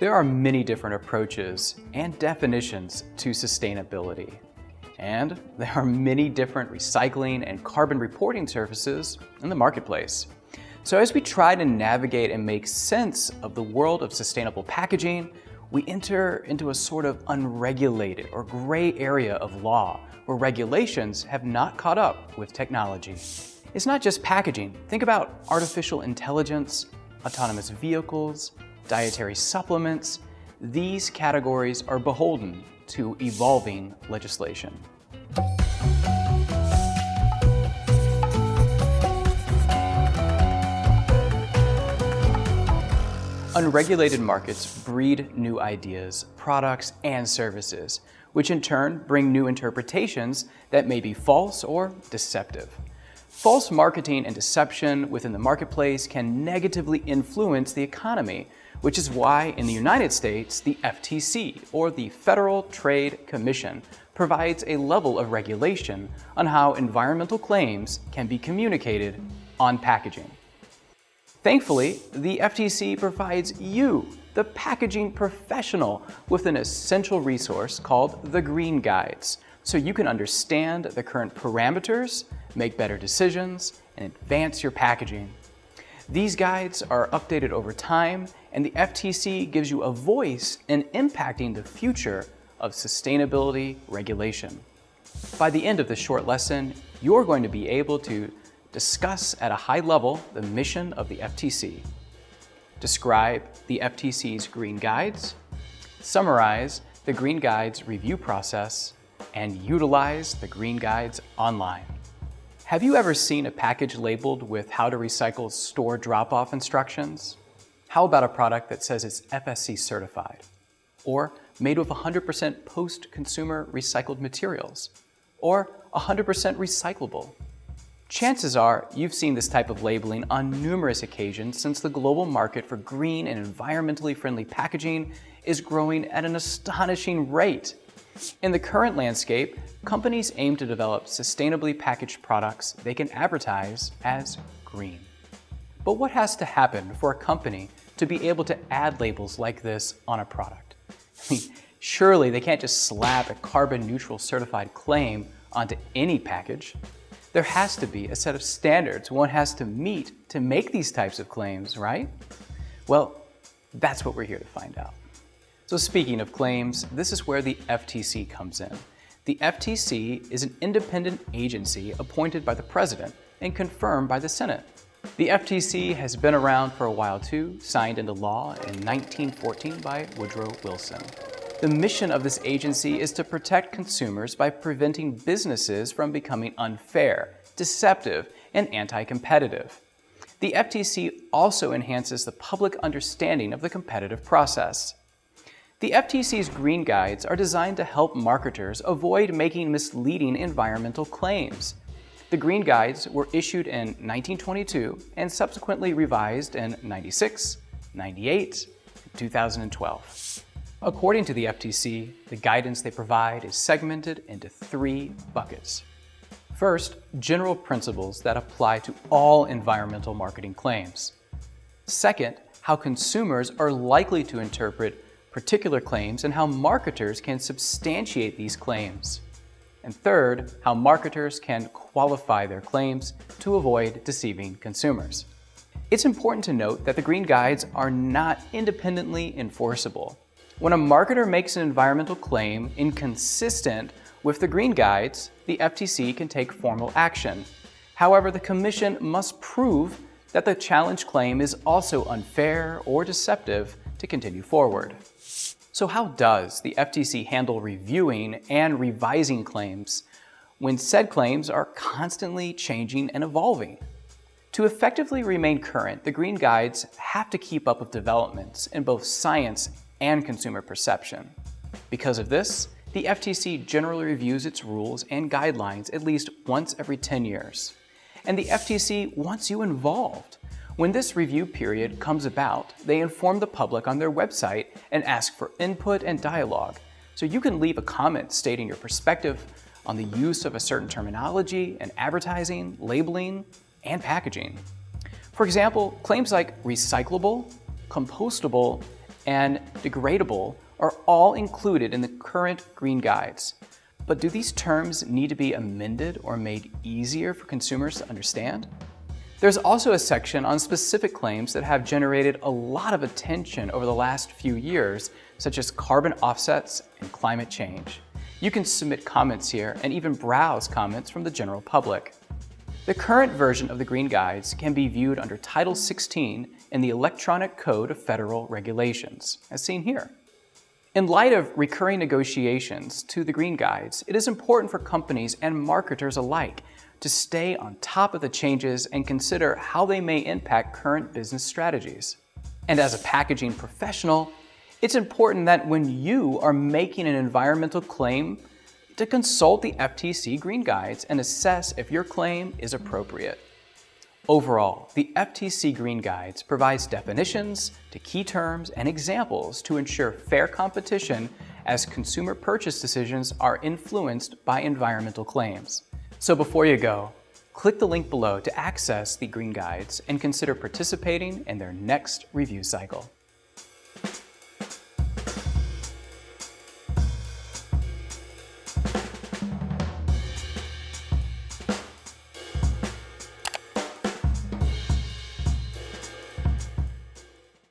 There are many different approaches and definitions to sustainability, and there are many different recycling and carbon reporting services in the marketplace. So as we try to navigate and make sense of the world of sustainable packaging, we enter into a sort of unregulated or gray area of law where regulations have not caught up with technology. It's not just packaging. Think about artificial intelligence, autonomous vehicles, dietary supplements. These categories are beholden to evolving legislation. Unregulated markets breed new ideas, products, and services, which in turn bring new interpretations that may be false or deceptive. False marketing and deception within the marketplace can negatively influence the economy, which is why in the United States, the FTC, or the Federal Trade Commission, provides a level of regulation on how environmental claims can be communicated on packaging. Thankfully, the FTC provides you, the packaging professional, with an essential resource called the Green Guides, so you can understand the current parameters, make better decisions, and advance your packaging. These guides are updated over time, and the FTC gives you a voice in impacting the future of sustainability regulation. By the end of this short lesson, you're going to be able to discuss at a high level the mission of the FTC, describe the FTC's Green Guides, summarize the Green Guides review process, and utilize the Green Guides online. Have you ever seen a package labeled with how to recycle store drop-off instructions? How about a product that says it's FSC certified? Or made with 100% post-consumer recycled materials? Or 100% recyclable? Chances are you've seen this type of labeling on numerous occasions since the global market for green and environmentally friendly packaging is growing at an astonishing rate. In the current landscape, companies aim to develop sustainably packaged products they can advertise as green. But what has to happen for a company to be able to add labels like this on a product? Surely they can't just slap a carbon neutral certified claim onto any package. There has to be a set of standards one has to meet to make these types of claims, right? Well, that's what we're here to find out. So speaking of claims, this is where the FTC comes in. The FTC is an independent agency appointed by the President and confirmed by the Senate. The FTC has been around for a while too, signed into law in 1914 by Woodrow Wilson. The mission of this agency is to protect consumers by preventing businesses from becoming unfair, deceptive, and anti-competitive. The FTC also enhances the public understanding of the competitive process. The FTC's Green Guides are designed to help marketers avoid making misleading environmental claims. The Green Guides were issued in 1922 and subsequently revised in 96, 98, and 2012. According to the FTC, the guidance they provide is segmented into 3 buckets. First, general principles that apply to all environmental marketing claims. Second, how consumers are likely to interpret particular claims and how marketers can substantiate these claims. And third, how marketers can qualify their claims to avoid deceiving consumers. It's important to note that the Green Guides are not independently enforceable. When a marketer makes an environmental claim inconsistent with the Green Guides, the FTC can take formal action. However, the Commission must prove that the challenge claim is also unfair or deceptive to continue forward. So how does the FTC handle reviewing and revising claims when said claims are constantly changing and evolving? To effectively remain current, the Green Guides have to keep up with developments in both science and consumer perception. Because of this, the FTC generally reviews its rules and guidelines at least once every 10 years. And the FTC wants you involved. When this review period comes about, they inform the public on their website and ask for input and dialogue. So you can leave a comment stating your perspective on the use of a certain terminology in advertising, labeling, and packaging. For example, claims like recyclable, compostable, and degradable are all included in the current Green Guides. But do these terms need to be amended or made easier for consumers to understand? There's also a section on specific claims that have generated a lot of attention over the last few years, such as carbon offsets and climate change. You can submit comments here and even browse comments from the general public. The current version of the Green Guides can be viewed under Title 16 in the Electronic Code of Federal Regulations, as seen here. In light of recurring negotiations to the Green Guides, it is important for companies and marketers alike to stay on top of the changes and consider how they may impact current business strategies. And as a packaging professional, it's important that when you are making an environmental claim, to consult the FTC Green Guides and assess if your claim is appropriate. Overall, the FTC Green Guides provides definitions to key terms and examples to ensure fair competition as consumer purchase decisions are influenced by environmental claims. So before you go, click the link below to access the Green Guides and consider participating in their next review cycle.